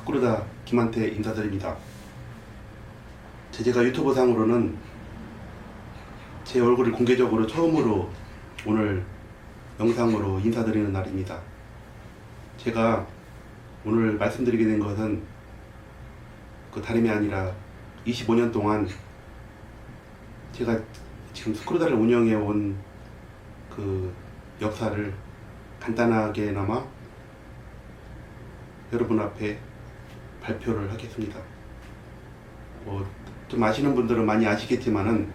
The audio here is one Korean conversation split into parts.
스크루다 김한태 인사드립니다. 제가 유튜브 상으로는 제 얼굴을 공개적으로 처음으로 오늘 영상으로 인사드리는 날입니다. 제가 오늘 말씀드리게 된 것은 다름이 아니라 25년 동안 제가 지금 스크루다를 운영해 온 역사를 간단하게나마 여러분 앞에 발표를 하겠습니다. 좀 아시는 분들은 많이 아시겠지만은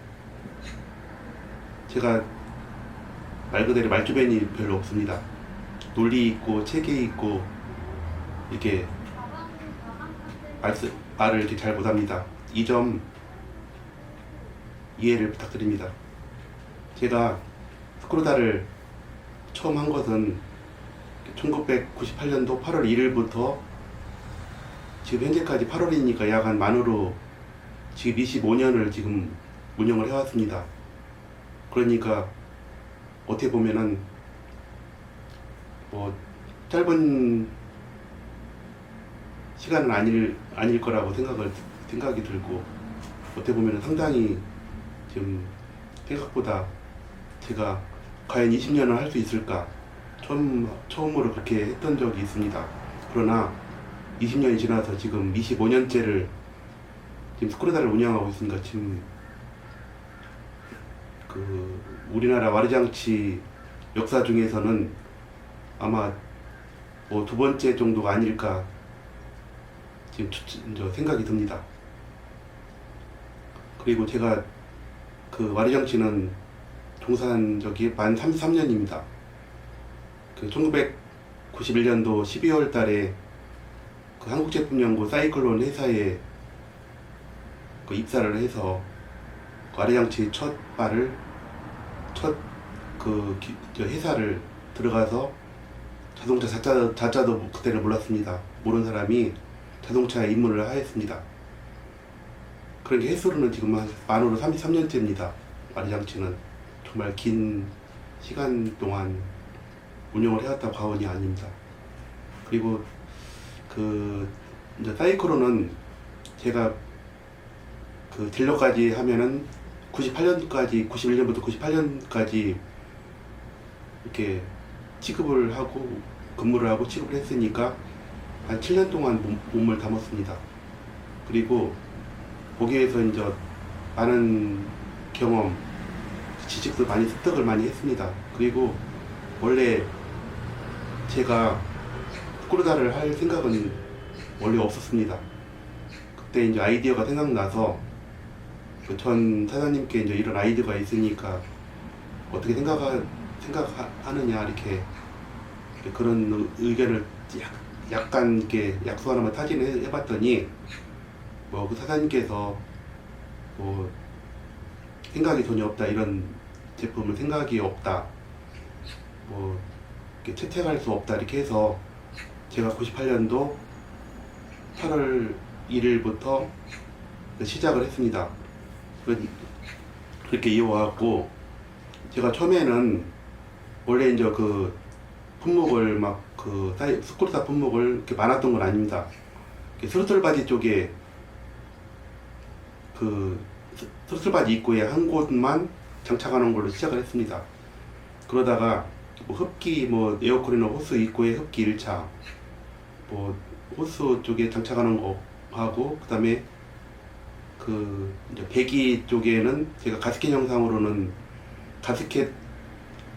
제가 말 그대로 말주변이 별로 없습니다. 논리 있고 체계 있고 이렇게 말을 이렇게 잘 못합니다. 이 점 이해를 부탁드립니다. 제가 스크루다를 처음 한 것은 1998년도 8월 1일부터 지금 현재까지 8월이니까 약 한 만으로 지금 25년을 지금 운영을 해왔습니다. 그러니까 어떻게 보면은 짧은 시간은 아닐 거라고 생각이 들고, 어떻게 보면은 상당히 지금 생각보다 제가 과연 20년을 할 수 있을까 처음으로 그렇게 했던 적이 있습니다. 그러나 20년이 지나서 지금 25년째를 지금 스크루다를 운영하고 있으니까 지금 우리나라 와르장치 역사 중에서는 아마 두 번째 정도가 아닐까 지금 생각이 듭니다. 그리고 제가 와르장치는 종사한 적이 만 33년입니다. 1991년도 12월 달에 한국제품연구 사이클론 회사에 입사를 해서 와르장치 첫 회사를 들어가서 자동차 자자도 그때는 몰랐습니다. 모르는 사람이 자동차에 입문을 하였습니다. 그런 게 횟수로는 지금 만으로 33년째입니다. 와르장치는 정말 긴 시간 동안 운영을 해왔다고 과언이 아닙니다. 그리고 이제 사이클론은 제가 딜러까지 하면은 91년부터 98년까지 이렇게 취급을 하고 근무를 하고 취급을 했으니까 한 7년 동안 몸을 담았습니다. 그리고 거기에서 이제 많은 경험, 지식도 많이 습득을 많이 했습니다. 그리고 원래 제가 스크루다를 할 생각은 원래 없었습니다. 그때 이제 아이디어가 생각나서 전 사장님께 이제 이런 아이디어가 있으니까 어떻게 생각하느냐 이렇게 그런 의견을 약간 이렇게 약속 하나만 타진을 해봤더니 그 사장님께서 생각이 전혀 없다, 이런 제품을 생각이 없다, 이렇게 채택할 수 없다 이렇게 해서 제가 98년도 8월 1일부터 시작을 했습니다. 그렇게 이어왔고, 제가 처음에는 원래 이제 품목을 스크루다 품목을 이렇게 많았던 건 아닙니다. 스로틀 바디 쪽에 스로틀 바디 입구에 한 곳만 장착하는 걸로 시작을 했습니다. 그러다가 흡기 에어컨이나 호스 입구에 흡기 1차, 호스 쪽에 장착하는 거 하고, 그 다음에 이제 배기 쪽에는 제가 가스켓 영상으로는 가스켓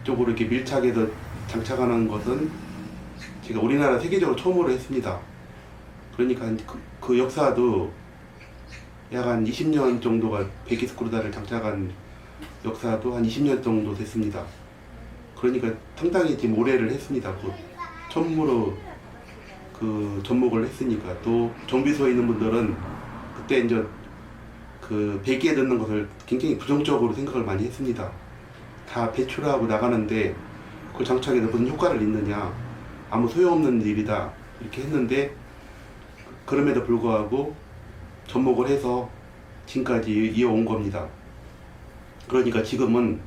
쪽으로 이렇게 밀착해서 장착하는 것은 제가 우리나라 세계적으로 처음으로 했습니다. 그러니까 그 역사도 약 한 20년 정도가, 배기 스크루다를 장착한 역사도 한 20년 정도 됐습니다. 그러니까 상당히 지금 오래를 했습니다. 처음으로 접목을 했으니까. 또 정비소에 있는 분들은 그때 이제 배기에 넣는 것을 굉장히 부정적으로 생각을 많이 했습니다. 다 배출하고 나가는데 그걸 장착해서 무슨 효과를 있느냐, 아무 소용없는 일이다 이렇게 했는데, 그럼에도 불구하고 접목을 해서 지금까지 이어온 겁니다. 그러니까 지금은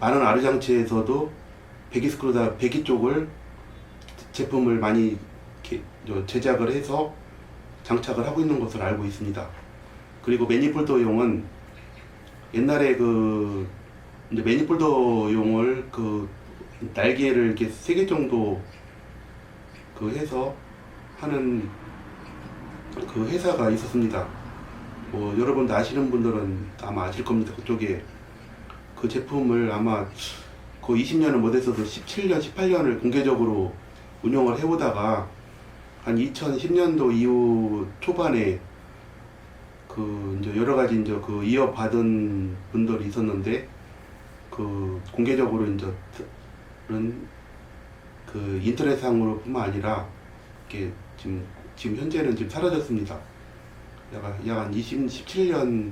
많은 아르장치에서도 배기 스크루다, 배기 쪽을 제품을 많이 이렇게 제작을 해서 장착을 하고 있는 것으로 알고 있습니다. 그리고 매니폴더용은 옛날에 그 이제 매니폴더용을 그 날개를 이렇게 3개 정도 그 해서 하는 그 회사가 있었습니다. 뭐 여러분들 아시는 분들은 아마 아실 겁니다. 그쪽에 그 제품을 아마 그 20년은 못했어도 17년, 18년을 공개적으로 운영을 해오다가 한 2010년도 이후 초반에 그 이제 여러 가지 이제 그 이어받은 분들이 있었는데 그 공개적으로 이제 그 인터넷상으로뿐만 아니라 이렇게 지금 현재는 지금 사라졌습니다. 약 한 17년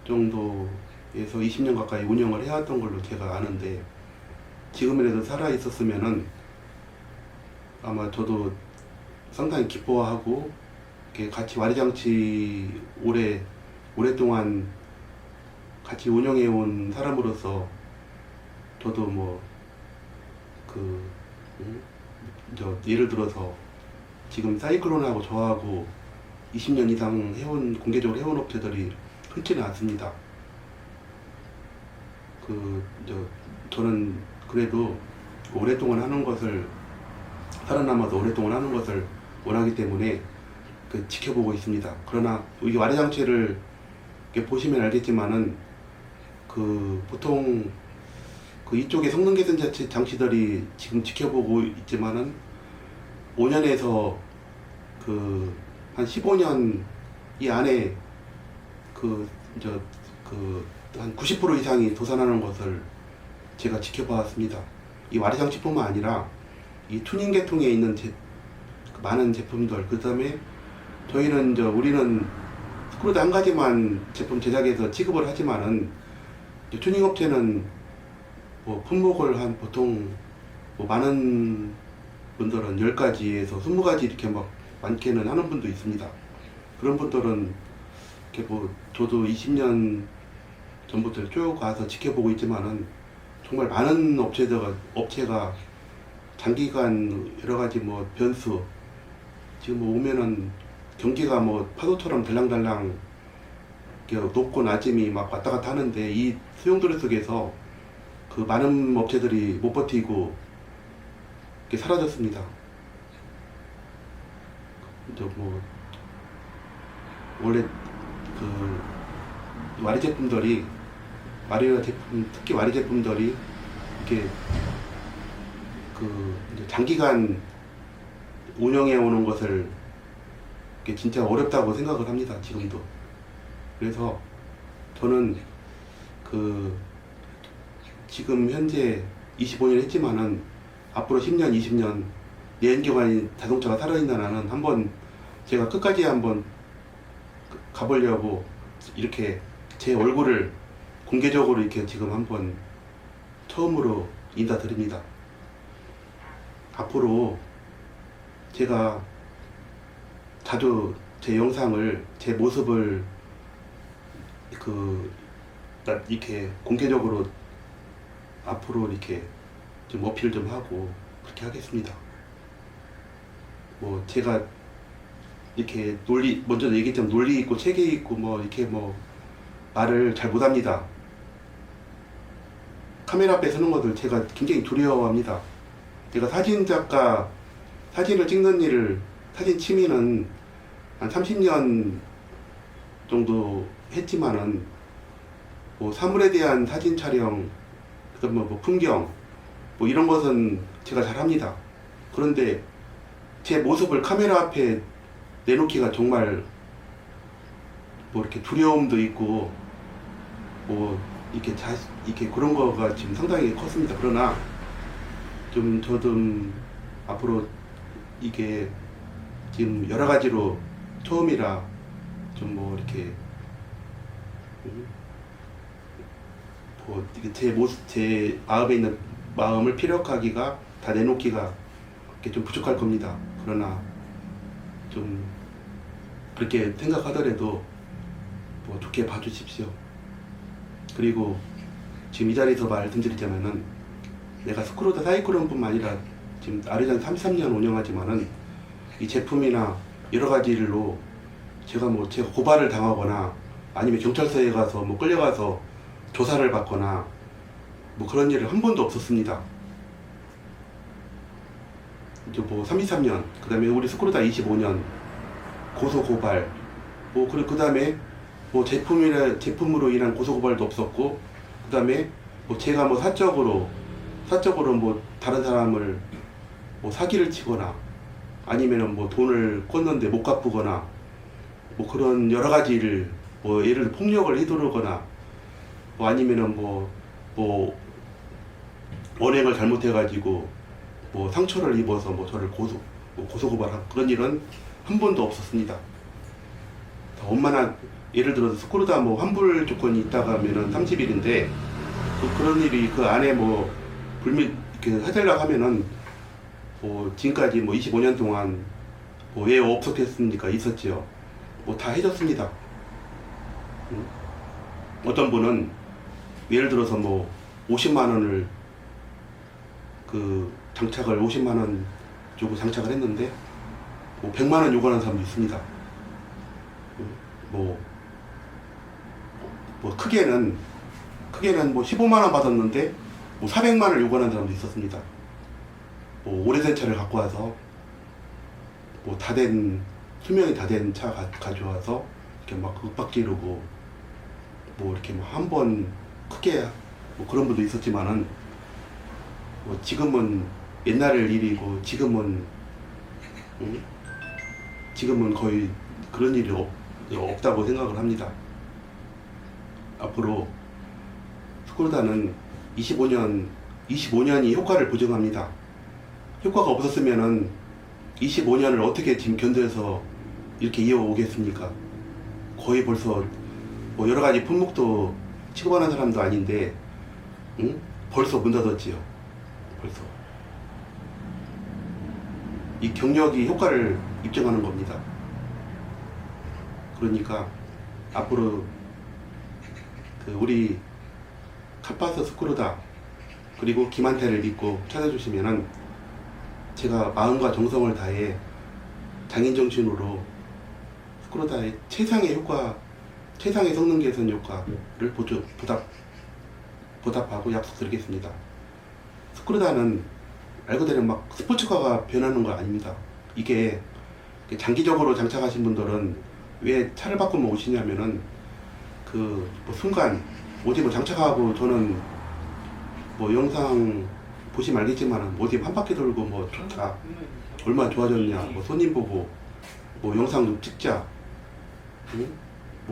정도에서 20년 가까이 운영을 해왔던 걸로 제가 아는데 지금이라도 살아 있었으면은 아마 저도 상당히 기뻐하고 이렇게 같이 와리장치 오랫동안 같이 운영해온 사람으로서 저도 뭐 예를 들어서 지금 사이클론하고 저하고 20년 이상 공개적으로 해온 업체들이 흔치는 않습니다. 저는 그래도 오랫동안 하는 것을, 살아남아서 오랫동안 하는 것을 원하기 때문에 지켜보고 있습니다. 그러나 이 와리장치를 이렇게 보시면 알겠지만은 보통 이쪽에 성능 개선 장치들이 지금 지켜보고 있지만은 5년에서 한 15년 이 안에 한 90% 이상이 도산하는 것을 제가 지켜봤습니다. 이 와리장치뿐만 아니라 이 튜닝 계통에 있는 많은 제품들, 그 다음에 우리는 스크루드 한 가지만 제품 제작해서 취급을 하지만은 튜닝 업체는 뭐 품목을 한 보통 뭐 많은 분들은 10가지에서 20가지 이렇게 막 많게는 하는 분도 있습니다. 그런 분들은 이렇게 뭐 저도 20년 전부터 쭉 가서 지켜보고 있지만은 정말 많은 업체가 장기간 여러 가지 뭐 변수, 지금 뭐 오면은 경기가 뭐 파도처럼 달랑달랑 높고 낮음이 막 왔다 갔다 하는데 이 수용도래 속에서 그 많은 업체들이 못 버티고 이렇게 사라졌습니다. 뭐 원래 와리 제품들이 특히 와리 제품들이 이렇게 이제 장기간 운영해 오는 것을 이게 진짜 어렵다고 생각을 합니다. 지금도. 그래서 저는 지금 현재 25년 했지만은 앞으로 10년, 20년 내연기관 자동차가 살아있는 한은 한번 제가 끝까지 한번 가보려고 이렇게 제 얼굴을 공개적으로 이렇게 지금 한번 처음으로 인사드립니다. 앞으로 제가 자주 제 영상을, 제 모습을 이렇게 공개적으로 앞으로 이렇게 좀 어필 좀 하고 그렇게 하겠습니다. 뭐 제가 이렇게 먼저 얘기했지만 논리 있고 체계 있고 뭐 이렇게 뭐 말을 잘 못합니다. 카메라 앞에 서는 것을 제가 굉장히 두려워합니다. 제가 사진작가, 사진을 찍는 사진 취미는 한 30년 정도 했지만은 뭐 사물에 대한 사진 촬영, 그다음에 뭐 풍경, 뭐 이런 것은 제가 잘 합니다. 그런데 제 모습을 카메라 앞에 내놓기가 정말 뭐 이렇게 두려움도 있고 뭐 이렇게 그런 거가 지금 상당히 컸습니다. 그러나 저도 앞으로 이게 지금 여러 가지로 처음이라 좀 뭐 이렇게 뭐 제 마음에 있는 마음을 피력하기가 다 내놓기가 이렇게 좀 부족할 겁니다. 그러나 좀 그렇게 생각하더라도 뭐 좋게 봐주십시오. 그리고 지금 이 자리에서 말씀드리자면은 내가 스크루드 사이클론뿐만 아니라 지금 아르잔 33년 운영하지만은 이 제품이나 여러 가지 일로 제가 고발을 당하거나 아니면 경찰서에 가서 끌려가서 조사를 받거나 그런 일은 한 번도 없었습니다. 이제 33년, 그 다음에 우리 스크루다 25년 고소 고발, 그리고 그 다음에 제품으로 인한 고소 고발도 없었고, 그 다음에 제가 사적으로 다른 사람을 사기를 치거나 아니면은 돈을 꿨는데 못 갚거나 그런 여러 가지를 예를 들어 폭력을 휘두르거나 아니면은 언행을 잘못해가지고 상처를 입어서 저를 고소 고발한 그런 일은 한 번도 없었습니다. 얼마나 예를 들어서 스크루다 환불 조건이 있다가 하면은 30일인데 그런 일이 그 안에 불미 하려고 하면은 지금까지 25년 동안 왜 없었겠습니까? 있었지요. 다 해줬습니다. 어떤 분은 예를 들어서 50만 원을 장착을 50만 원 주고 장착을 했는데 100만 원 요구하는 사람도 있습니다. 크게는 15만 원 받았는데 400만 원을 요구하는 사람도 있었습니다. 오래된 차를 갖고 와서 수명이 다 된 차 가져와서 이렇게 윽박 지르고 이렇게 한 번 크게 그런 분도 있었지만은 지금은 옛날 일이고 지금은 거의 그런 일이 없다고 생각을 합니다. 앞으로 스크루다는 25년이 효과를 보증합니다. 효과가 없었으면은 25년을 어떻게 지금 견뎌서 이렇게 이어오겠습니까? 거의 벌써 여러 가지 품목도 취급하는 사람도 아닌데, 벌써 문 닫았지요. 벌써. 이 경력이 효과를 입증하는 겁니다. 그러니까 앞으로 우리 카파스 스크루다 그리고 김한태를 믿고 찾아주시면은 제가 마음과 정성을 다해 장인정신으로 스크루다의 최상의 성능 개선 효과를 보답하고 약속드리겠습니다. 스크루다는 말 그대로 스포츠카가 변하는 거 아닙니다. 이게 장기적으로 장착하신 분들은 왜 차를 바꾸면 오시냐면은 순간 어디 장착하고 저는 영상 보시면 알겠지만 어디 한 바퀴 돌고 좋다 얼마나 좋아졌냐 손님 보고 영상 좀 찍자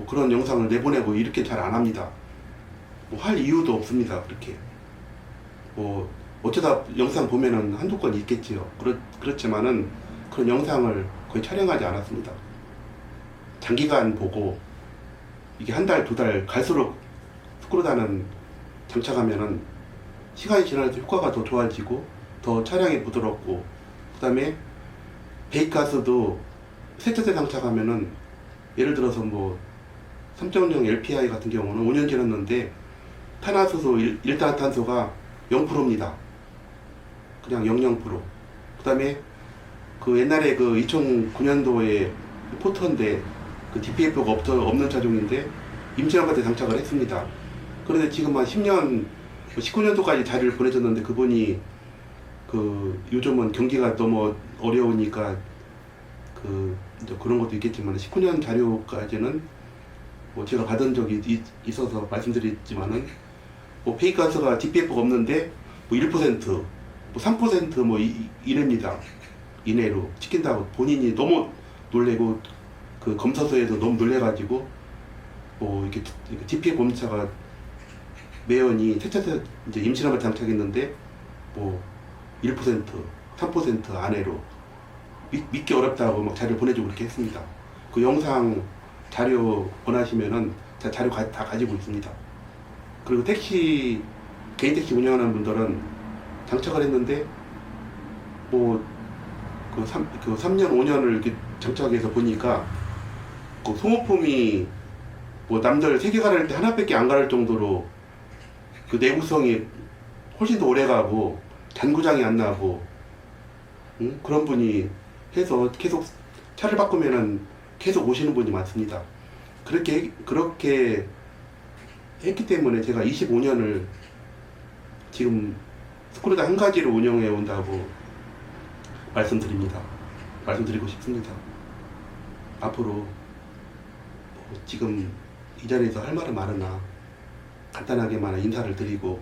그런 영상을 내보내고 이렇게 잘 안 합니다. 할 이유도 없습니다. 그렇게 어쩌다 영상 보면은 한두 건 있겠지요. 그렇지만은 그런 영상을 거의 촬영하지 않았습니다. 장기간 보고 이게 한 달, 두 달 갈수록 스크루다는 장착하면은 시간이 지날수록 효과가 더 좋아지고 더 차량이 부드럽고, 그 다음에 배기가스도 세차제 장착하면은 예를 들어서 3.0 LPI 같은 경우는 5년 지났는데 탄화수소, 일산화탄소가 0%입니다. 그냥 00%. 그 다음에 옛날에 2009년도에 포터인데 DPF가 없는 차종인데 임시한한테 장착을 했습니다. 그런데 지금 한 10년, 19년도까지 자료를 보내줬는데 그분이 요즘은 경기가 너무 어려우니까 이제 그런 것도 있겠지만 19년 자료까지는 제가 받은 적이 있어서 말씀드렸지만은 배기가스가 DPF가 없는데 1%, 3% 이랍니다. 이내로 찍힌다고 본인이 너무 놀래고 검사소에도 너무 놀래가지고 이렇게 DPF 없는 차가 매연이 세차세 이제 임시람을 장착했는데 1%, 3% 안에로 믿기 어렵다고 자료 보내주고 그렇게 했습니다. 그 영상 자료 원하시면은 자료 다 가지고 있습니다. 그리고 개인 택시 운영하는 분들은 장착을 했는데 3년, 5년을 이렇게 장착해서 보니까 소모품이 남들 3개 가를 때 하나밖에 안 가를 정도로 내구성이 훨씬 더 오래 가고 잔고장이 안 나고 그런 분이 해서 계속 차를 바꾸면은 계속 오시는 분이 많습니다. 그렇게 했기 때문에 제가 25년을 지금 스크루다 한 가지로 운영해 온다고 말씀드리고 싶습니다. 앞으로 지금 이 자리에서 할 말은 많으나 간단하게만 인사를 드리고,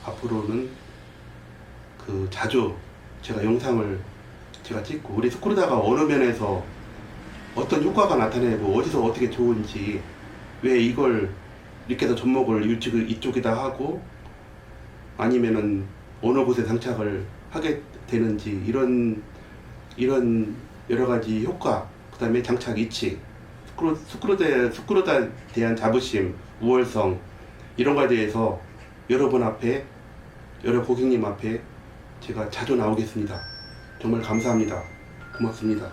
앞으로는 자주 제가 영상을 제가 찍고, 우리 스크루다가 어느 면에서 어떤 효과가 나타내고 어디서 어떻게 좋은지, 왜 이걸 이렇게 해서 접목을 이쪽에다 하고 아니면은 어느 곳에 장착을 하게 되는지, 이런 여러 가지 효과, 그 다음에 장착 위치, 스크루다에 대한 자부심, 우월성, 이런 거에 대해서 여러분 앞에, 여러 고객님 앞에 제가 자주 나오겠습니다. 정말 감사합니다. 고맙습니다.